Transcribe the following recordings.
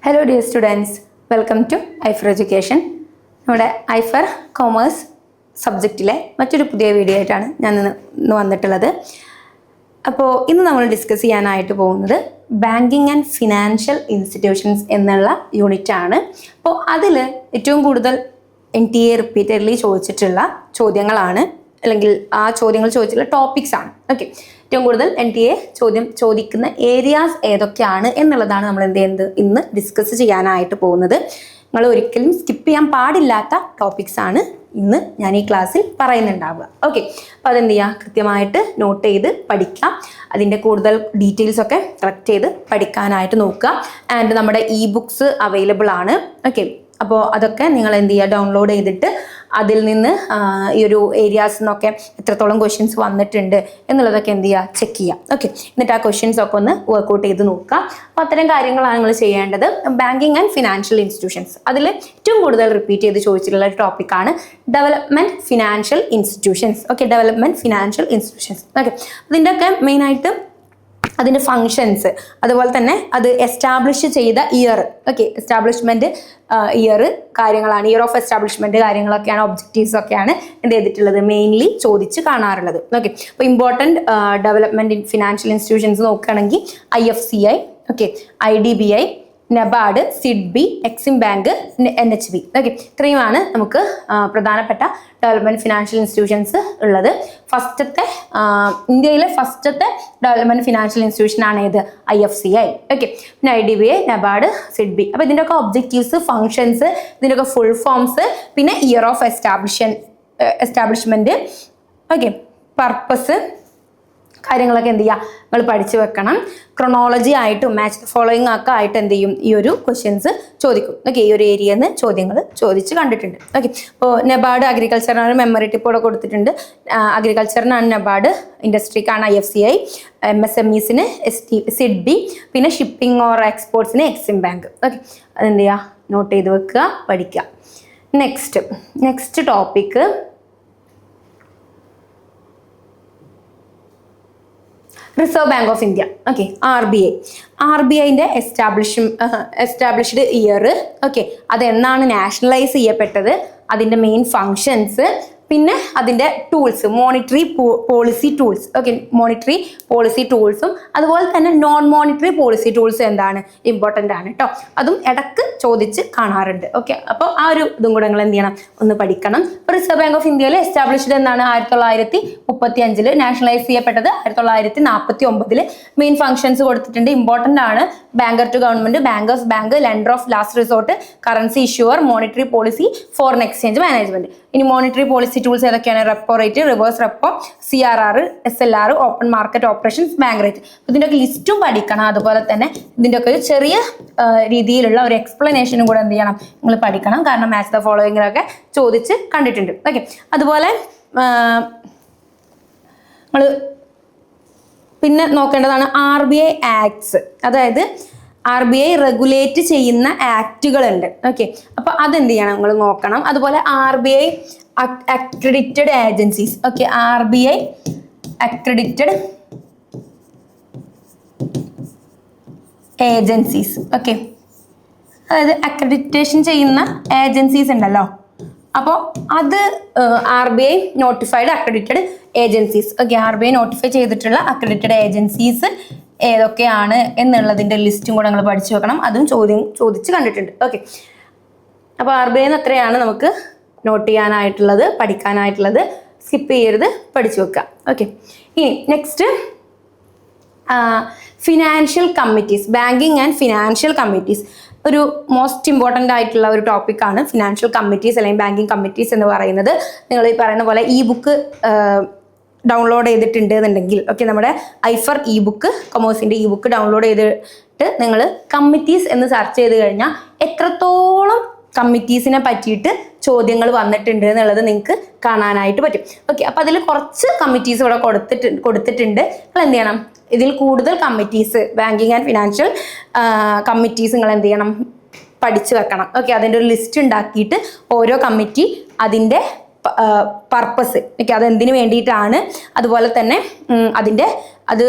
Hello dear students, welcome to IFR Education. നമ്മുടെ IFR Commerce സബ്ജക്റ്റിലെ മറ്റൊരു പുതിയ വീഡിയോ ആയിട്ടാണ് ഞാൻ ഇന്ന് വന്നിട്ടുള്ളത്. അപ്പോൾ ഇന്ന് നമ്മൾ ഡിസ്കസ് ചെയ്യാനായിട്ട് പോകുന്നത് ബാങ്കിങ് ആൻഡ് ഫിനാൻഷ്യൽ ഇൻസ്റ്റിറ്റ്യൂഷൻസ് എന്നുള്ള യൂണിറ്റ് ആണ്. അപ്പോൾ അതിൽ ഏറ്റവും കൂടുതൽ NTA റിപ്പീറ്റഡ്ലി ചോദിച്ചിട്ടുള്ള ചോദ്യങ്ങളാണ്, അല്ലെങ്കിൽ ആ ചോദ്യങ്ങൾ ചോദിച്ചിട്ടുള്ള ടോപ്പിക്സ് ആണ്. ഓക്കെ, ഏറ്റവും കൂടുതൽ NTA ചോദിക്കുന്ന ഏരിയാസ് ഏതൊക്കെയാണ് എന്നുള്ളതാണ് നമ്മൾ ഇന്ന് ഡിസ്കസ് ചെയ്യാനായിട്ട് പോകുന്നത്. നിങ്ങൾ ഒരിക്കലും സ്കിപ്പ് ചെയ്യാൻ പാടില്ലാത്ത ടോപ്പിക്സ് ആണ് ഇന്ന് ഞാൻ ഈ ക്ലാസ്സിൽ പറയുന്നുണ്ടാവുക. ഓക്കെ, അപ്പോൾ അതെന്ത് ചെയ്യുക, കൃത്യമായിട്ട് നോട്ട് ചെയ്ത് പഠിക്കാം. അതിൻ്റെ കൂടുതൽ ഡീറ്റെയിൽസ് ഒക്കെ കളക്ട് ചെയ്ത് പഠിക്കാനായിട്ട് നോക്കുക. ആൻഡ് നമ്മുടെ ബുക്സ് അവൈലബിൾ ആണ്. ഓക്കെ, അപ്പോൾ അതൊക്കെ നിങ്ങൾ എന്ത് ചെയ്യുക, ഡൗൺലോഡ് ചെയ്തിട്ട് അതിൽ നിന്ന് ഈ ഒരു ഏരിയാസിൽ നിന്നൊക്കെ എത്രത്തോളം ക്വസ്റ്റ്യൻസ് വന്നിട്ടുണ്ട് എന്നുള്ളതൊക്കെ എന്ത് ചെയ്യുക, ചെക്ക് ചെയ്യാം. ഓക്കെ, എന്നിട്ട് ആ ക്വസ്റ്റ്യൻസ് ഒക്കെ ഒന്ന് വർക്ക്ഔട്ട് ചെയ്ത് നോക്കുക. അപ്പോൾ അത്തരം കാര്യങ്ങളാണ് നിങ്ങൾ ചെയ്യേണ്ടത്. ബാങ്കിങ് ആൻഡ് ഫിനാൻഷ്യൽ ഇൻസ്റ്റിറ്റ്യൂഷൻസ്, അതിൽ ഏറ്റവും കൂടുതൽ റിപ്പീറ്റ് ചെയ്ത് ചോദിച്ചിട്ടുള്ള ഒരു ടോപ്പിക്കാണ് development financial institutions. Okay, development financial institutions. Okay, അതിൻ്റെയൊക്കെ മെയിനായിട്ട് അതിൻ്റെ ഫങ്ഷൻസ്, അതുപോലെ തന്നെ അത് എസ്റ്റാബ്ലിഷ് ചെയ്ത ഇയർ. ഓക്കെ, എസ്റ്റാബ്ലിഷ്മെൻറ്റ് ഇയർ കാര്യങ്ങളാണ്, ഇയർ ഓഫ് എസ്റ്റാബ്ലിഷ്മെൻറ്റ് കാര്യങ്ങളൊക്കെയാണ്, ഒബ്ജക്റ്റീവ്സ് ഒക്കെയാണ് എന്ത് ചെയ്തിട്ടുള്ളത്, മെയിൻലി ചോദിച്ച് കാണാറുള്ളത്. ഓക്കെ, അപ്പോൾ important development in financial institutions നോക്കുകയാണെങ്കിൽ IFCI, okay, IDBI, NABARD, SIDBI, Exim bank, NHB. Okay, ഇത്രയുമാണ് നമുക്ക് പ്രധാനപ്പെട്ട ഡെവലപ്മെൻറ്റ് ഫിനാൻഷ്യൽ ഇൻസ്റ്റിറ്റ്യൂഷൻസ് ഉള്ളത്. ഇന്ത്യയിലെ ഫസ്റ്റത്തെ ഡെവലപ്മെൻറ്റ് ഫിനാൻഷ്യൽ ഇൻസ്റ്റിറ്റ്യൂഷൻ ആണ് ഏത്, IFCI. ഓക്കെ, പിന്നെ IDBI, നബാർഡ്, സിഡ്ബി. അപ്പോൾ ഇതിൻ്റെയൊക്കെ ഒബ്ജക്റ്റീവ്സ്, ഫങ്ഷൻസ്, ഇതിൻ്റെയൊക്കെ ഫുൾ ഫോംസ്, പിന്നെ year of establishment, okay, purpose കാര്യങ്ങളൊക്കെ എന്ത് ചെയ്യുക, നമ്മൾ പഠിച്ചു വെക്കണം. ക്രൊണോളജി ആയിട്ടും മാച്ച് ഫോളോയിങ് ഒക്കെ ആയിട്ട് എന്ത് ചെയ്യും, ഈ ഒരു ക്വസ്റ്റ്യൻസ് ചോദിക്കും. ഓക്കെ, ഈ ഒരു ഏരിയയിൽ നിന്ന് ചോദ്യങ്ങൾ ചോദിച്ച് കണ്ടിട്ടുണ്ട്. ഓക്കെ, അപ്പോൾ നബാർഡ് അഗ്രികൾച്ചറിനാണ് മെമ്മറി ടിപ്പ് ഇവിടെ കൊടുത്തിട്ടുണ്ട്. അഗ്രികൾച്ചറിനാണ് നബാർഡ്, ഇൻഡസ്ട്രിക്കാണ് IFCI, MSMEസിന് സിഡ്ബി, പിന്നെ ഷിപ്പിംഗ് ഓർ എക്സ്പോർട്സിന് എക്സിം ബാങ്ക്. ഓക്കെ, അതെന്ത് ചെയ്യുക, നോട്ട് ചെയ്ത് വെക്കുക, പഠിക്കുക. Next topic reserve bank of India. Okay, RBIൻ്റെ എസ്റ്റാബ്ലിഷ്ഡ് ഇയർ. ഓക്കെ, അതെന്നാണ് നാഷണലൈസ് ചെയ്യപ്പെട്ടത്, അതിൻ്റെ മെയിൻ ഫങ്ഷൻസ്, പിന്നെ അതിൻ്റെ tools, monetary policy tools. Okay, monetary policy ടൂൾസും അതുപോലെ തന്നെ നോൺ മോണിറ്ററി പോളിസി ടൂൾസും എന്താണ്, ഇമ്പോർട്ടൻ്റ് ആണ് കേട്ടോ. അതും ഇടക്ക് ചോദിച്ച് കാണാറുണ്ട്. ഓക്കെ, അപ്പോൾ ആ ഒരു ഇതും കൂടെ നിങ്ങൾ എന്ത് ചെയ്യണം, ഒന്ന് പഠിക്കണം. ഇപ്പോൾ റിസർവ് ബാങ്ക് ഓഫ് ഇന്ത്യയിൽ എസ്റ്റാബ്ലിഷ്ഡ് എന്നാണ് 1935, നാഷണലൈസ് ചെയ്യപ്പെട്ടത് 1949. മെയിൻ ഫങ്ഷൻസ് കൊടുത്തിട്ടുണ്ട്, ഇമ്പോർട്ടൻ്റ് ആണ്. Banker to government, bankers bank, lender of last resort, currency issuer, monetary policy, foreign exchange management. ഇനി മോണിറ്ററി പോളിസി ടൂൾസ് ഏതൊക്കെയാണ്, repo rate, reverse repo, CRR, SLR, open market operations, bank rate. ഇതിൻ്റെയൊക്കെ ലിസ്റ്റും പഠിക്കണം. അതുപോലെ തന്നെ ഇതിൻ്റെയൊക്കെ ഒരു ചെറിയ രീതിയിലുള്ള ഒരു എക്സ്പ്ലനേഷനും കൂടെ എന്ത് ചെയ്യണം, നിങ്ങൾ പഠിക്കണം. കാരണം മാച്ച് ദ ഫോളോയിങ്ങിലൊക്കെ ചോദിച്ച് കണ്ടിട്ടുണ്ട്. ഓക്കെ, അതുപോലെ നമ്മൾ പിന്നെ നോക്കേണ്ടതാണ് RBI ആക്ട്സ്. അതായത് RBI റെഗുലേറ്റ് ചെയ്യുന്ന ആക്റ്റുകളുണ്ട്. ഓക്കെ, അപ്പോൾ അതെന്ത് ചെയ്യണം, നിങ്ങൾ നോക്കണം. അതുപോലെ RBI accredited agencies. Okay, RBI accredited agencies. Okay, അതായത് അക്രഡിറ്റേഷൻ ചെയ്യുന്ന ഏജൻസീസ് ഉണ്ടല്ലോ, അപ്പോൾ അത് RBI notified accredited agencies. Okay, RBI notify ചെയ്തിട്ടുള്ള അക്രഡിറ്റഡ് ഏജൻസീസ് ഏതൊക്കെയാണ് എന്നുള്ളതിൻ്റെ ലിസ്റ്റും കൂടെ നിങ്ങൾ പഠിച്ചു വെക്കണം. അതും ചോദിച്ച് കണ്ടിട്ടുണ്ട്. ഓക്കെ, അപ്പോൾ RBI അത്രയാണ് നമുക്ക് നോട്ട് ചെയ്യാനായിട്ടുള്ളത്, പഠിക്കാനായിട്ടുള്ളത്. സ്കിപ്പ് ചെയ്യരുത്, പഠിച്ചു വെക്കുക. ഓക്കെ, ഇനി next financial committees, banking and financial committees. ഒരു മോസ്റ്റ് ഇമ്പോർട്ടൻ്റ് ആയിട്ടുള്ള ഒരു ടോപ്പിക്കാണ് ഫിനാൻഷ്യൽ കമ്മിറ്റീസ് അല്ലെങ്കിൽ ബാങ്കിങ് കമ്മിറ്റീസ് എന്ന് പറയുന്നത്. നിങ്ങൾ ഈ പറയുന്ന പോലെ ബുക്ക് ഡൗൺലോഡ് ചെയ്തിട്ടുണ്ട് എന്നുണ്ടെങ്കിൽ, ഓക്കെ, നമ്മുടെ IFR ബുക്ക്, കൊമേഴ്സിൻ്റെ ബുക്ക് ഡൗൺലോഡ് ചെയ്തിട്ട് നിങ്ങൾ കമ്മിറ്റീസ് എന്ന് സെർച്ച് ചെയ്ത് കഴിഞ്ഞാൽ എത്രത്തോളം കമ്മിറ്റീസിനെ പറ്റിയിട്ട് ചോദ്യങ്ങൾ വന്നിട്ടുണ്ട് എന്നുള്ളത് നിങ്ങൾക്ക് കാണാനായിട്ട് പറ്റും. ഓക്കെ, അപ്പോൾ അതിൽ കുറച്ച് കമ്മിറ്റീസ് ഇവിടെ കൊടുത്തിട്ടുണ്ട്. നിങ്ങൾ എന്ത് ചെയ്യണം, ഇതിൽ കൂടുതൽ committees, banking and financial committees നിങ്ങൾ എന്ത് ചെയ്യണം, പഠിച്ചു വെക്കണം. ഓക്കെ, അതിൻ്റെ ഒരു ലിസ്റ്റ് ഉണ്ടാക്കിയിട്ട് ഓരോ കമ്മിറ്റി അതിൻ്റെ പർപ്പസ്, ഓക്കെ, അതെന്തിനു വേണ്ടിയിട്ടാണ്, അതുപോലെ തന്നെ അത്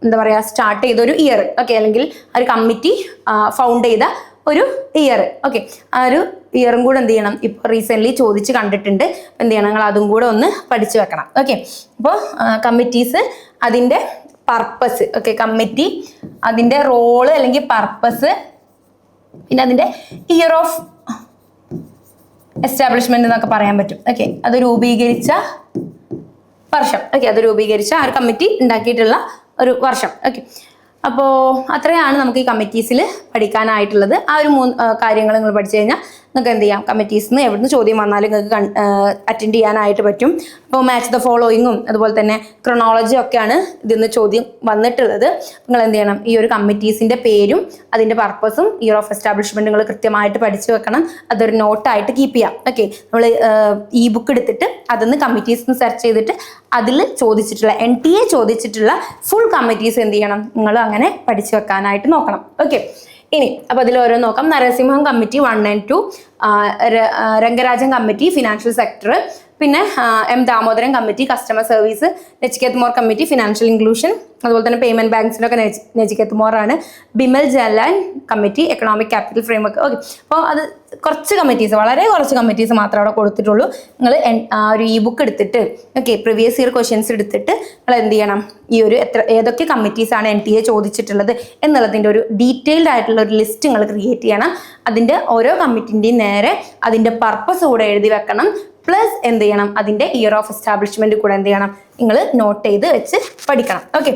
എന്താ പറയുക സ്റ്റാർട്ട് ചെയ്ത ഒരു ഇയർ, ഓക്കെ, അല്ലെങ്കിൽ ഒരു കമ്മിറ്റി ഫൗണ്ട് ചെയ്ത ഒരു ഇയർ, ഓക്കെ. ആ ഒരു ഇയറും കൂടെ എന്ത് ചെയ്യണം, ഇപ്പോൾ റീസെൻ്റ്ലി ചോദിച്ച് കണ്ടിട്ടുണ്ട്, എന്ത് ചെയ്യണം, നിങ്ങൾ അതും കൂടെ ഒന്ന് പഠിച്ചു വെക്കണം, ഓക്കെ. അപ്പോൾ കമ്മിറ്റീസ്, അതിൻ്റെ പർപ്പസ്, ഓക്കെ, കമ്മിറ്റി അതിൻ്റെ റോള് അല്ലെങ്കിൽ പർപ്പസ്, പിന്നെ അതിൻ്റെ ഇയർ ഓഫ് എസ്റ്റാബ്ലിഷ്മെന്റ് എന്നൊക്കെ പറയാൻ പറ്റും, ഓക്കെ. അത് രൂപീകരിച്ച വർഷം, ഓക്കെ, അത് രൂപീകരിച്ച ആ ഒരു കമ്മിറ്റി ഉണ്ടാക്കിയിട്ടുള്ള ഒരു വർഷം, ഓക്കെ. അപ്പോൾ അത്രയാണ് നമുക്ക് ഈ കമ്മിറ്റീസിൽ പഠിക്കാനായിട്ടുള്ളത്. ആ ഒരു 3 കാര്യങ്ങൾ നിങ്ങൾ പഠിച്ചു കഴിഞ്ഞാൽ നിങ്ങൾക്ക് എന്ത് ചെയ്യാം, കമ്മിറ്റീസിൽ നിന്ന് എവിടുന്ന് ചോദ്യം വന്നാലും നിങ്ങൾക്ക് അറ്റൻഡ് ചെയ്യാനായിട്ട് പറ്റും. അപ്പോൾ മാച്ച് ദ ഫോളോയിങ്ങും അതുപോലെ തന്നെ ക്രൊണോളജി ഒക്കെയാണ് ഇതിൽ നിന്ന് ചോദ്യം വന്നിട്ടുള്ളത്. നിങ്ങൾ എന്ത് ചെയ്യണം, ഈ ഒരു കമ്മിറ്റീസിൻ്റെ പേരും അതിൻ്റെ പർപ്പസും ഇയർ ഓഫ് എസ്റ്റാബ്ലിഷ്മെന്റ് നിങ്ങൾ കൃത്യമായിട്ട് പഠിച്ചു വെക്കണം. അതൊരു നോട്ടായിട്ട് കീപ്പ് ചെയ്യാം, ഓക്കെ. നമ്മൾ ഈ ബുക്ക് എടുത്തിട്ട് അതിന്ന് കമ്മിറ്റീസ് സെർച്ച് ചെയ്തിട്ട് അതിൽ ചോദിച്ചിട്ടുള്ള NTA ചോദിച്ചിട്ടുള്ള ഫുൾ കമ്മിറ്റീസ് എന്ത് ചെയ്യണം, നിങ്ങൾ അങ്ങനെ പഠിച്ചു വെക്കാനായിട്ട് നോക്കണം, ഓക്കെ. ഇനി അപ്പോൾ അതിൽ ഓരോ നോക്കാം. Narasimham committee 1 and 2, Rangarajan committee financial sector, പിന്നെ M Damodaran committee customer service, Nachiket Mor committee financial inclusion, അതുപോലെ തന്നെ പേയ്മെന്റ് ബാങ്ക്സിനൊക്കെ നച്ചിക്കേത് മോർ ആണ്, Bimal Jalan committee economic capital framework, okay. അപ്പോൾ അത് കുറച്ച് കമ്മിറ്റീസ്, വളരെ കുറച്ച് കമ്മിറ്റീസ് മാത്രമേ അവിടെ കൊടുത്തിട്ടുള്ളൂ. നിങ്ങൾ ഒരു ഇ ബുക്ക് എടുത്തിട്ട്, ഓക്കെ, പ്രീവിയസ് ഇയർ ക്വസ്റ്റ്യൻസ് എടുത്തിട്ട് നിങ്ങൾ എന്ത് ചെയ്യണം, ഈ ഒരു ഏതൊക്കെ കമ്മിറ്റീസ് ആണ് NTA ചോദിച്ചിട്ടുള്ളത് എന്നുള്ളതിൻ്റെ ഒരു ഡീറ്റെയിൽഡ് ആയിട്ടുള്ള ഒരു ലിസ്റ്റ് നിങ്ങൾ ക്രിയേറ്റ് ചെയ്യണം. അതിൻ്റെ ഓരോ കമ്മിറ്റിൻ്റെയും നേരെ അതിൻ്റെ പർപ്പസ് കൂടെ എഴുതി വെക്കണം. പ്ലസ് എന്ത് ചെയ്യണം, അതിൻ്റെ ഇയർ ഓഫ് എസ്റ്റാബ്ലിഷ്മെന്റ് കൂടെ എന്ത് ചെയ്യണം, നിങ്ങൾ നോട്ട് ചെയ്ത് വെച്ച് പഠിക്കണം, ഓക്കെ.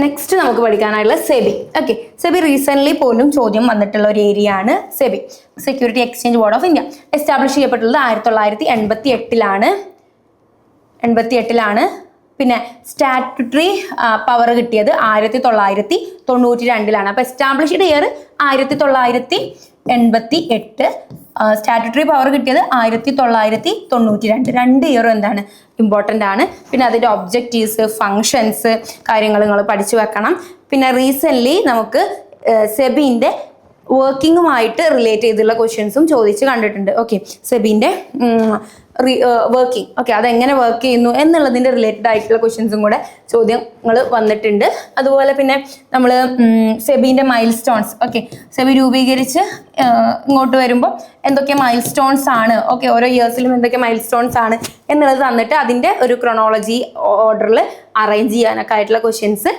നെക്സ്റ്റ് നമുക്ക് പഠിക്കാനായിട്ടുള്ള സെബി, ഓക്കെ. സെബി റീസെൻ്റ്ലി പോലും ചോദ്യം വന്നിട്ടുള്ള ഒരു ഏരിയ ആണ് SEBI, security exchange board of India. Establish ചെയ്യപ്പെട്ടുള്ളത് 1988ലാണ്. പിന്നെ സ്റ്റാറ്റുട്ടറി പവർ കിട്ടിയത് 1992ലാണ്. അപ്പോൾ എസ്റ്റാബ്ലിഷ്ഡ് ഇയർ 1988, സ്റ്റാറ്റുട്ടറി പവർ കിട്ടിയത് 1992. 2 ഇയറും എന്താണ്, ഇമ്പോർട്ടൻ്റ് ആണ്. പിന്നെ അതിൻ്റെ ഒബ്ജക്റ്റീവ്സ്, ഫങ്ഷൻസ് കാര്യങ്ങൾ നിങ്ങൾ പഠിച്ചു വെക്കണം. പിന്നെ റീസെൻ്റ്ലി നമുക്ക് സെബിൻ്റെ വർക്കിങ്ങുമായിട്ട് റിലേറ്റ് ചെയ്തുള്ള ക്വസ്റ്റ്യൻസും ചോദിച്ച് കണ്ടിട്ടുണ്ട്, ഓക്കെ. സെബിൻ്റെ വർക്കിംഗ്, ഓക്കെ, അതെങ്ങനെ വർക്ക് ചെയ്യുന്നു എന്നുള്ളതിൻ്റെ റിലേറ്റഡ് ആയിട്ടുള്ള ക്വസ്റ്റ്യൻസും കൂടെ ചോദ്യങ്ങൾ വന്നിട്ടുണ്ട്. അതുപോലെ പിന്നെ നമ്മൾ സെബിൻ്റെ മൈൽ സ്റ്റോൺസ്, ഓക്കെ, സെബി രൂപീകരിച്ച് ഇങ്ങോട്ട് വരുമ്പോൾ എന്തൊക്കെ മൈൽ സ്റ്റോൺസ് ആണ്, ഓക്കെ, ഓരോ ഇയേഴ്സിലും എന്തൊക്കെ മൈൽ സ്റ്റോൺസ് ആണ് എന്നുള്ളത് തന്നിട്ട് അതിൻ്റെ ഒരു ക്രൊണോളജി ഓർഡറിൽ അറേഞ്ച് ചെയ്യാനൊക്കെ ആയിട്ടുള്ള ക്വസ്റ്റ്യൻസ്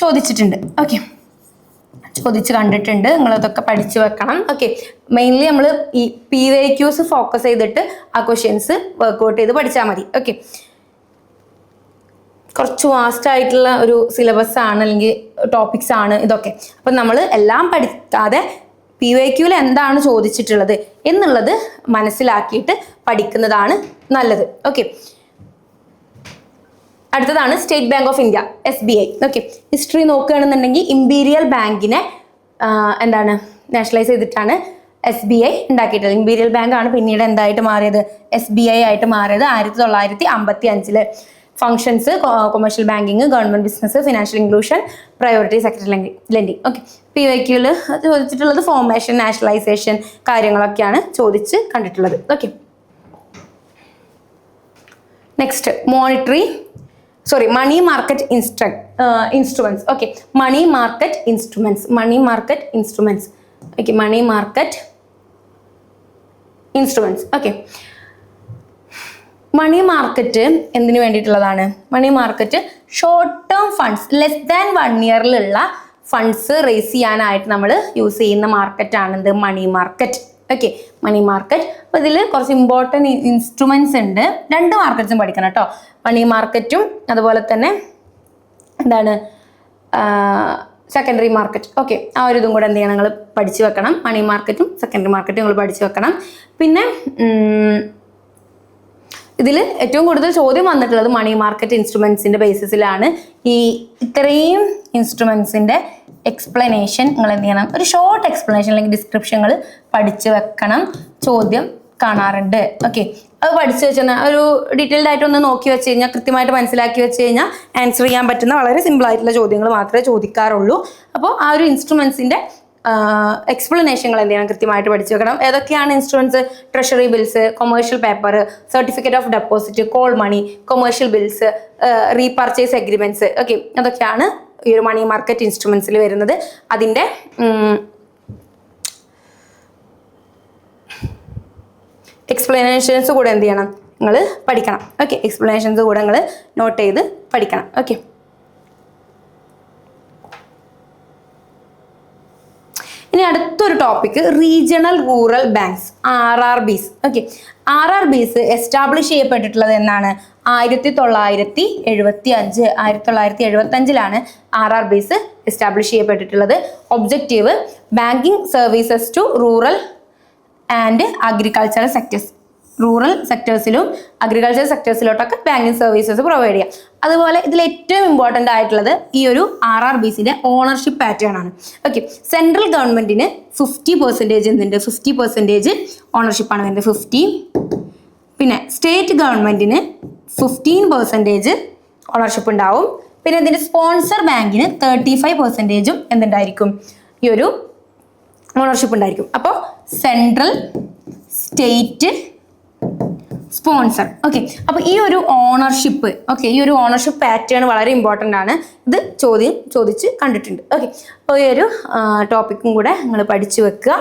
ചോദിച്ചിട്ടുണ്ട്, ഓക്കെ, ചോദിച്ച് കണ്ടിട്ടുണ്ട്. നിങ്ങളതൊക്കെ പഠിച്ചു വെക്കണം, ഓക്കെ. മെയിൻലി നമ്മൾ ഈ PYQs ഫോക്കസ് ചെയ്തിട്ട് ആ ക്വസ്റ്റ്യൻസ് വർക്ക്ഔട്ട് ചെയ്ത് പഠിച്ചാൽ മതി, ഓക്കെ. കുറച്ച് വാസ്റ്റ് ആയിട്ടുള്ള ഒരു സിലബസ് ആണ്, അല്ലെങ്കിൽ ടോപ്പിക്സ് ആണ് ഇതൊക്കെ. അപ്പം നമ്മൾ എല്ലാം പഠിക്കാതെ PYQൽ എന്താണ് ചോദിച്ചിട്ടുള്ളത് എന്നുള്ളത് മനസ്സിലാക്കിയിട്ട് പഠിക്കുന്നതാണ് നല്ലത്, ഓക്കെ. അടുത്തതാണ് state bank of India, SBI, okay. History നോക്കുകയാണെന്നുണ്ടെങ്കിൽ ഇമ്പീരിയൽ ബാങ്കിനെ എന്താണ് നാഷണലൈസ് ചെയ്തിട്ടാണ് SBI ഉണ്ടാക്കിയിട്ടുള്ളത്. ഇമ്പീരിയൽ ബാങ്ക് ആണ് പിന്നീട് എന്തായിട്ട് മാറിയത്, SBI ആയിട്ട് മാറിയത് 1955. Functions commercial banking, government business, financial inclusion, priority sector lending, okay. PYQൽ ചോദിച്ചിട്ടുള്ളത് ഫോർമേഷൻ, നാഷണലൈസേഷൻ കാര്യങ്ങളൊക്കെയാണ് ചോദിച്ച് കണ്ടിട്ടുള്ളത്, okay. Next money market instruments, okay. Money market instruments, okay. Money market instruments, okay. Money market എന്തിനു വേണ്ടിയിട്ടുള്ളതാണ്? Money market short term funds, less than 1 ഇയറിലുള്ള funds raise ചെയ്യാനായിട്ട് നമ്മൾ യൂസ് ചെയ്യുന്ന മാർക്കറ്റാണ് money market, okay. Money market. അപ്പോൾ ഇതിൽ കുറച്ച് ഇമ്പോർട്ടൻറ്റ് ഇൻസ്ട്രുമെന്റ്സ് ഉണ്ട്. 2 മാർക്കറ്റ്സും പഠിക്കണം കേട്ടോ, മണി മാർക്കറ്റും അതുപോലെ തന്നെ എന്താണ് സെക്കൻഡറി മാർക്കറ്റ്, ഓക്കെ. ആ ഒരു ഇതും കൂടെ എന്ത് ചെയ്യണം, നിങ്ങൾ പഠിച്ചു വെക്കണം. മണി മാർക്കറ്റും സെക്കൻഡറി മാർക്കറ്റും നിങ്ങൾ പഠിച്ചു വെക്കണം. പിന്നെ ഇതിൽ ഏറ്റവും കൂടുതൽ ചോദ്യം വന്നിട്ടുള്ളത് മണി മാർക്കറ്റ് ഇൻസ്ട്രുമെന്റ്സിന്റെ ബേസിസിലാണ്. ഇത്രയും ഇൻസ്ട്രുമെന്റ്സിന്റെ എക്സ്പ്ലനേഷൻ നിങ്ങൾ എന്ത് ചെയ്യണം, ഒരു ഷോർട്ട് എക്സ്പ്ലനേഷൻ അല്ലെങ്കിൽ ഡിസ്ക്രിപ്ഷനുകൾ പഠിച്ചു വെക്കണം. ചോദ്യം കാണാറുണ്ട്, ഓക്കെ. അത് പഠിച്ചു വെച്ചാൽ ഒരു ഡീറ്റെയിൽഡ് ആയിട്ട് ഒന്ന് നോക്കി വെച്ച് കഴിഞ്ഞാൽ, കൃത്യമായിട്ട് മനസ്സിലാക്കി വെച്ച് കഴിഞ്ഞാൽ ആൻസർ ചെയ്യാൻ പറ്റുന്ന വളരെ സിമ്പിൾ ആയിട്ടുള്ള ചോദ്യങ്ങൾ മാത്രമേ ചോദിക്കാറുള്ളൂ. അപ്പോൾ ആ ഒരു ഇൻസ്ട്രുമെന്റ്സിന്റെ എക്സ്പ്ലനേഷനുകൾ എന്ത് ചെയ്യണം, കൃത്യമായിട്ട് പഠിച്ചു വെക്കണം. ഏതൊക്കെയാണ് instruments? Treasury bills, commercial paper, certificate of deposit, call money, commercial bills, repurchase agreements. Okay, അതൊക്കെയാണ് ഈ ഒരു മണി മാർക്കറ്റ് ഇൻസ്ട്രുമെന്റ്സിൽ വരുന്നത്. അതിൻ്റെ എക്സ്പ്ലനേഷൻസ് കൂടെ എന്ത് ചെയ്യണം, നിങ്ങൾ പഠിക്കണം. ഓക്കെ, എക്സ്പ്ലനേഷൻസ് കൂടെ നിങ്ങൾ നോട്ട് ചെയ്ത് പഠിക്കണം. ഓക്കെ, ഇനി അടുത്തൊരു topic regional rural banks, RRBs. Okay, RRBs establish ചെയ്യപ്പെട്ടിട്ടുള്ളത് എന്നാണ്? 1975 RRBs എസ്റ്റാബ്ലിഷ് ചെയ്യപ്പെട്ടിട്ടുള്ളത്. Objective banking services to rural and agricultural sectors. Rural സെക്ടേഴ്സിലും അഗ്രികൾച്ചർ സെക്ടേഴ്സിലോട്ടൊക്കെ ബാങ്കിങ് സർവീസസ് പ്രൊവൈഡ് ചെയ്യാം. അതുപോലെ ഇതിൽ ഏറ്റവും ഇമ്പോർട്ടൻ്റ് ആയിട്ടുള്ളത് ഈ ഒരു RRBസിൻ്റെ ഓണർഷിപ്പ് പാറ്റേൺ ആണ്. ഓക്കെ, സെൻട്രൽ ഗവൺമെൻറ്റിന് 50% എന്തുണ്ട്, 50% ഓണർഷിപ്പാണ് വരുന്നത്, 50. പിന്നെ സ്റ്റേറ്റ് ഗവൺമെൻറ്റിന് 15% ഓണർഷിപ്പ് ഉണ്ടാവും. പിന്നെ ഇതിൻ്റെ സ്പോൺസർ ബാങ്കിന് 35% എന്തുണ്ടായിരിക്കും, ഈ ഒരു ഓണർഷിപ്പ് ഉണ്ടായിരിക്കും. അപ്പോൾ സെൻട്രൽ, സ്റ്റേറ്റ്, സ്പോൺസർ. ഓക്കെ, അപ്പോൾ ഈ ഒരു ഓണർഷിപ്പ്, ഓക്കെ, ഈ ഒരു ഓണർഷിപ്പ് പാറ്റേൺ വളരെ ഇമ്പോർട്ടൻ്റ് ആണ്. ഇത് ചോദിച്ച് കണ്ടിട്ടുണ്ട്. ഓക്കെ, അപ്പോൾ ഈ ഒരു ടോപ്പിക്കും കൂടെ നിങ്ങൾ പഠിച്ചു വെക്കുക.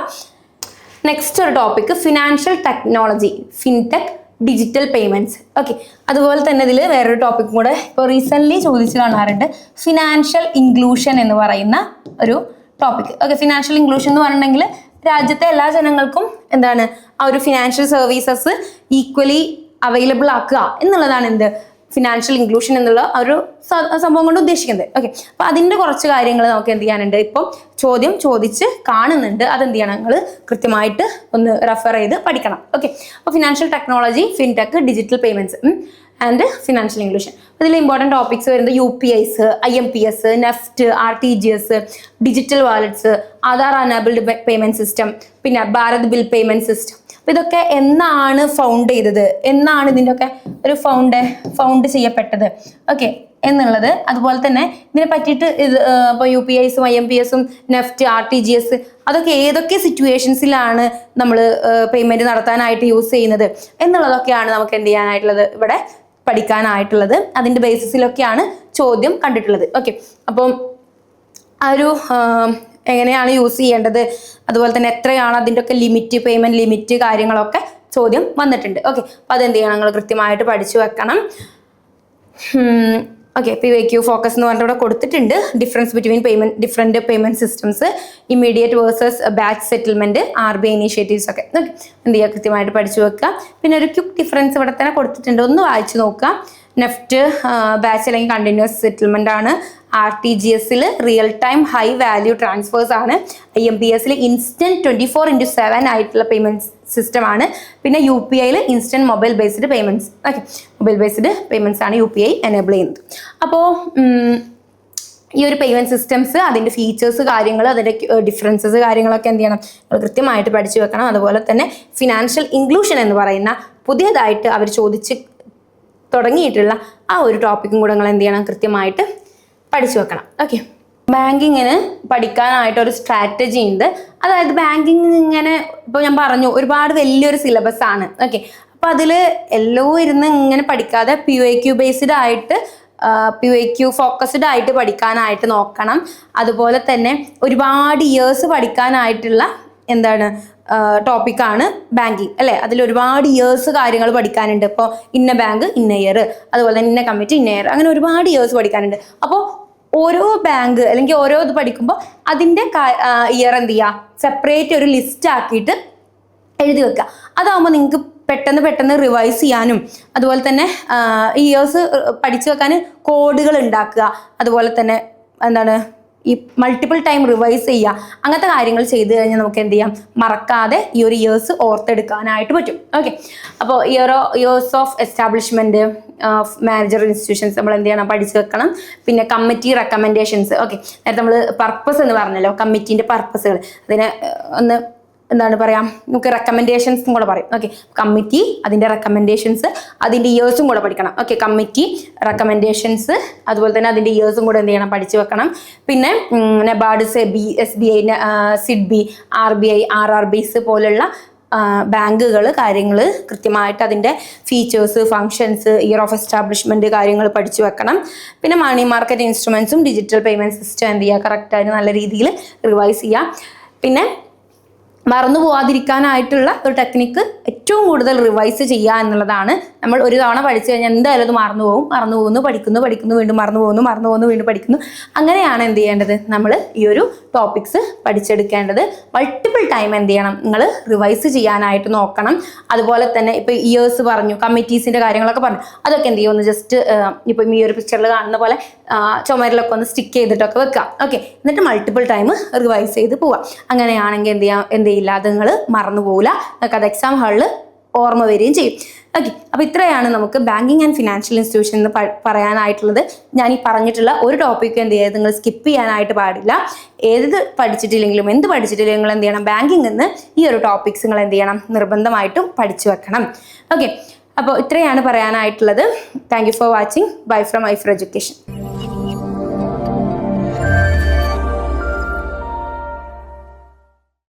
നെക്സ്റ്റ് ഒരു topic financial technology, fintech, digital payments. Okay, അതുപോലെ തന്നെ ഇതിൽ വേറൊരു ടോപ്പിക്കും കൂടെ ഇപ്പോൾ റീസെൻ്റ്ലി ചോദിച്ച് കാണാറുണ്ട്, ഫിനാൻഷ്യൽ ഇൻക്ലൂഷൻ എന്ന് പറയുന്ന ഒരു ടോപ്പിക്. ഓക്കെ, ഫിനാൻഷ്യൽ ഇൻക്ലൂഷൻ എന്ന് പറഞ്ഞിട്ടുണ്ടെങ്കിൽ രാജ്യത്തെ എല്ലാ ജനങ്ങൾക്കും എന്താണ് ആ ഒരു ഫിനാൻഷ്യൽ സർവീസസ് ഈക്വലി അവൈലബിൾ ആക്കുക എന്നുള്ളതാണ് എന്ത് ഫിനാൻഷ്യൽ ഇൻക്ലൂഷൻ എന്നുള്ള ഒരു സംഭവം കൊണ്ട് ഉദ്ദേശിക്കുന്നത്. ഓക്കെ, അപ്പോൾ അതിൻ്റെ കുറച്ച് കാര്യങ്ങൾ നമുക്ക് എന്ത് ചെയ്യാനുണ്ട്, ഇപ്പം ചോദ്യം ചോദിച്ച് കാണുന്നുണ്ട്. അതെന്ത് ചെയ്യണം, നിങ്ങൾ കൃത്യമായിട്ട് ഒന്ന് റെഫർ ചെയ്ത് പഠിക്കണം. ഓക്കെ, അപ്പോൾ financial technology, fintech, digital payments and financial inclusion. ഇതിൽ ഇമ്പോർട്ടൻറ്റ് ടോപ്പിക്സ് വരുന്നത് UPIs, IMPS, NEFT, RTGS, digital wallets, Aadhaar enabled payment system, പിന്നെ ഭാരത് ബിൽ പേയ്മെൻറ്റ് സിസ്റ്റം. അപ്പോൾ ഇതൊക്കെ എന്നാണ് ഫൗണ്ട് ചെയ്തത്, എന്നാണ് ഇതിൻ്റെയൊക്കെ ഒരു ഫൗണ്ട് ചെയ്യപ്പെട്ടത്, ഓക്കെ എന്നുള്ളത്. അതുപോലെ തന്നെ ഇതിനെ പറ്റിയിട്ട് ഇപ്പോൾ UPIs, IMPS, നെഫ്റ്റ്, RTGS അതൊക്കെ ഏതൊക്കെ സിറ്റുവേഷൻസിലാണ് നമ്മൾ പേയ്മെൻറ്റ് നടത്താനായിട്ട് യൂസ് ചെയ്യുന്നത് എന്നുള്ളതൊക്കെയാണ് നമുക്ക് എന്ത് ചെയ്യാനായിട്ടുള്ളത്, ഇവിടെ പഠിക്കാനായിട്ടുള്ളത്. അതിൻ്റെ ബേസിസിലൊക്കെയാണ് ചോദ്യം കണ്ടിട്ടുള്ളത്. ഓക്കെ, അപ്പം ആ ഒരു എങ്ങനെയാണ് യൂസ് ചെയ്യേണ്ടത്, അതുപോലെ തന്നെ എത്രയാണ് അതിൻ്റെ ഒക്കെ ലിമിറ്റ്, പേയ്മെൻറ്റ് ലിമിറ്റ് കാര്യങ്ങളൊക്കെ ചോദ്യം വന്നിട്ടുണ്ട്. ഓക്കെ, അപ്പോൾ അതെന്ത് ചെയ്യണം, നിങ്ങൾ കൃത്യമായിട്ട് പഠിച്ചു വെക്കണം. ഓക്കെ, PYQ ഫോക്കസ് എന്ന് പറഞ്ഞിട്ട് ഇവിടെ കൊടുത്തിട്ടുണ്ട്. Difference between different payment systems, immediate versus batch settlement, RBI initiatives ഒക്കെ. ഓക്കെ, എന്ത് ചെയ്യുക, കൃത്യമായിട്ട് പഠിച്ചു വെക്കുക. പിന്നെ ഒരു ക്വിക്ക് ഡിഫറൻസ് ഇവിടെ തന്നെ കൊടുത്തിട്ടുണ്ട്, ഒന്ന് വായിച്ചു നോക്കുക. നെഫ്റ്റ് ബാച്ച് അല്ലെങ്കിൽ കണ്ടിന്യൂസ് സെറ്റിൽമെൻ്റ് ആണ്. RTGSൽ real time high value transfers ആണ്. IMPSൽ ഇൻസ്റ്റൻറ്റ് 24/7 ആയിട്ടുള്ള പേയ്മെൻറ്റ് സിസ്റ്റം ആണ്. പിന്നെ UPIയിൽ instant mobile based payments. Okay, mobile based payments ആണ് UPI എനേബിൾ ചെയ്യുന്നത്. അപ്പോൾ ഈ ഒരു പേയ്മെൻറ്റ് സിസ്റ്റംസ്, അതിൻ്റെ ഫീച്ചേഴ്സ് കാര്യങ്ങൾ, അതിൻ്റെ ഡിഫറൻസസ് കാര്യങ്ങളൊക്കെ എന്ത് ചെയ്യണം, നിങ്ങൾ കൃത്യമായിട്ട് പഠിച്ചു വെക്കണം. അതുപോലെ തന്നെ ഫിനാൻഷ്യൽ ഇൻക്ലൂഷൻ എന്ന് പറയുന്ന പുതിയതായിട്ട് അവർ ചോദിച്ച് തുടങ്ങിയിട്ടുള്ള ആ ഒരു ടോപ്പിക്കും കൂടെ നിങ്ങൾ എന്ത് ചെയ്യണം, കൃത്യമായിട്ട് പഠിച്ചു വെക്കണം. ഓക്കെ, ബാങ്കിങ്ങിന് പഠിക്കാനായിട്ടൊരു സ്ട്രാറ്റജി ഉണ്ട്. അതായത് ബാങ്കിങ് ഇങ്ങനെ ഇപ്പോൾ ഞാൻ പറഞ്ഞു ഒരുപാട് വലിയൊരു സിലബസ് ആണ്. ഓക്കെ, അപ്പോൾ അതിൽ എല്ലാം ഇരുന്ന് ഇങ്ങനെ പഠിക്കാതെ PYQ ബേസ്ഡ് ആയിട്ട് PYQ ഫോക്കസ്ഡ് ആയിട്ട് പഠിക്കാനായിട്ട് നോക്കണം. അതുപോലെ തന്നെ ഒരുപാട് ഇയേഴ്സ് പഠിക്കാനായിട്ടുള്ള എന്താണ് ടോപ്പിക്കാണ് ബാങ്കിങ് അല്ലേ. അതിൽ ഒരുപാട് ഇയേഴ്സ് കാര്യങ്ങൾ പഠിക്കാനുണ്ട്. ഇപ്പോൾ ഇന്ന ബാങ്ക് ഇന്ന ഇയർ, അതുപോലെ തന്നെ ഇന്ന കമ്മിറ്റി ഇന്ന ഇയർ, അങ്ങനെ ഒരുപാട് ഇയേഴ്സ് പഠിക്കാനുണ്ട്. അപ്പോൾ ഓരോ ബാങ്ക് അല്ലെങ്കിൽ ഓരോ ഇത് പഠിക്കുമ്പോൾ അതിൻ്റെ ഇയർ എന്ത് ചെയ്യുക, സെപ്പറേറ്റ് ഒരു ലിസ്റ്റ് ആക്കിയിട്ട് എഴുതി വെക്കുക. അതാകുമ്പോൾ നിങ്ങൾക്ക് പെട്ടെന്ന് റിവൈസ് ചെയ്യാനും അതുപോലെ തന്നെ ഇയേഴ്സ് പഠിച്ചു വെക്കാൻ കോഡുകൾ ഉണ്ടാക്കുക, അതുപോലെ തന്നെ എന്താണ് ഈ മൾട്ടിപ്പിൾ ടൈം റിവൈസ് ചെയ്യുക, അങ്ങനത്തെ കാര്യങ്ങൾ ചെയ്ത് കഴിഞ്ഞാൽ നമുക്ക് എന്ത് ചെയ്യാം, മറക്കാതെ ഈ ഒരു ഇയേഴ്സ് ഓർത്തെടുക്കാനായിട്ട് പറ്റും. ഓക്കെ, അപ്പോൾ years of establishment of manager institutions നമ്മൾ എന്ത് ചെയ്യണം, പഠിച്ചു വെക്കണം. പിന്നെ കമ്മിറ്റി റെക്കമെൻഡേഷൻസ്. ഓക്കെ, നേരത്തെ നമ്മൾ പർപ്പസ് എന്ന് പറഞ്ഞല്ലോ, കമ്മിറ്റീൻ്റെ പർപ്പസുകൾ, അതിനെ ഒന്ന് എന്താണ് പറയാം, നമുക്ക് റെക്കമെൻഡേഷൻസും കൂടെ പറയും. ഓക്കെ, കമ്മിറ്റി, അതിൻ്റെ റെക്കമെൻഡേഷൻസ്, അതിൻ്റെ ഇയേഴ്സും കൂടെ പഠിക്കണം. ഓക്കെ, കമ്മിറ്റി, റെക്കമെൻഡേഷൻസ്, അതുപോലെ തന്നെ അതിൻ്റെ ഇയേഴ്സും കൂടെ എന്ത് ചെയ്യണം, പഠിച്ചു വെക്കണം. പിന്നെ NABARD, SEBI, SBI, SIDBI, RBI, RRBs പോലുള്ള ബാങ്കുകൾ, കാര്യങ്ങൾ കൃത്യമായിട്ട് അതിൻ്റെ features, functions, year of establishment കാര്യങ്ങൾ പഠിച്ചു വെക്കണം. പിന്നെ മണി മാർക്കറ്റ് ഇൻസ്ട്രുമെൻസും ഡിജിറ്റൽ പേയ്മെൻറ്റ് സിസ്റ്റം എന്ത് ചെയ്യുക, കറക്റ്റായിട്ട് നല്ല രീതിയിൽ റിവൈസ് ചെയ്യുക. പിന്നെ മറന്നു പോവാതിരിക്കാനായിട്ടുള്ള ഒരു ടെക്നിക്ക് ഏറ്റവും കൂടുതൽ റിവൈസ് ചെയ്യുക എന്നുള്ളതാണ്. നമ്മൾ ഒരു തവണ പഠിച്ചു കഴിഞ്ഞാൽ എന്തായാലും അത് മറന്നു പോകുന്നു, പഠിക്കുന്നു, വീണ്ടും മറന്നു പോകുന്നു, വീണ്ടും പഠിക്കുന്നു. അങ്ങനെയാണ് എന്ത് ചെയ്യേണ്ടത്, നമ്മൾ ഈ ഒരു ടോപ്പിക്സ് പഠിച്ചെടുക്കേണ്ടത്. മൾട്ടിപ്പിൾ ടൈം എന്ത് ചെയ്യണം, നിങ്ങൾ റിവൈസ് ചെയ്യാനായിട്ട് നോക്കണം. അതുപോലെ തന്നെ ഇപ്പോൾ ഇയേഴ്സ് പറഞ്ഞു, കമ്മിറ്റീസിൻ്റെ കാര്യങ്ങളൊക്കെ പറഞ്ഞു, അതൊക്കെ എന്ത് ചെയ്യുമെന്ന് ജസ്റ്റ് ഇപ്പം ഈ ഒരു പിക്ചറിൽ കാണുന്ന പോലെ ചുമരിലൊക്കെ ഒന്ന് സ്റ്റിക്ക് ചെയ്തിട്ടൊക്കെ വെക്കാം. ഓക്കെ, എന്നിട്ട് മൾട്ടിപ്പിൾ ടൈം റിവൈസ് ചെയ്ത് പോവാം. അങ്ങനെയാണെങ്കിൽ എന്ത് ചെയ്യില്ല, അത് നിങ്ങൾ മറന്നു പോകില്ല, നിങ്ങൾക്ക് അത് എക്സാം ഹാളിൽ ഓർമ്മ വരികയും ചെയ്യും. ഓക്കെ, അപ്പോൾ ഇത്രയാണ് നമുക്ക് ബാങ്കിങ് ആൻഡ് ഫിനാൻഷ്യൽ ഇൻസ്റ്റിറ്റ്യൂഷൻ എന്ന് പറയാനായിട്ടുള്ളത്. ഞാൻ ഈ പറഞ്ഞിട്ടുള്ള ഒരു ടോപ്പിക്ക് എന്ത് ചെയ്യുക, നിങ്ങൾ സ്കിപ്പ് ചെയ്യാനായിട്ട് പാടില്ല. എന്ത് പഠിച്ചിട്ടില്ലെങ്കിലും എന്ത് എന്ത് ചെയ്യണം, ബാങ്കിങ് എന്ന് ഈ ഒരു ടോപ്പിക്സ് നിങ്ങൾ എന്ത് ചെയ്യണം, നിർബന്ധമായിട്ടും പഠിച്ചു വെക്കണം. ഓക്കെ, അപ്പോൾ ഇത്രയാണ് പറയാനായിട്ടുള്ളത്. Thank you for watching. Bye from ഐഫർ എഡ്യൂക്കേഷൻ.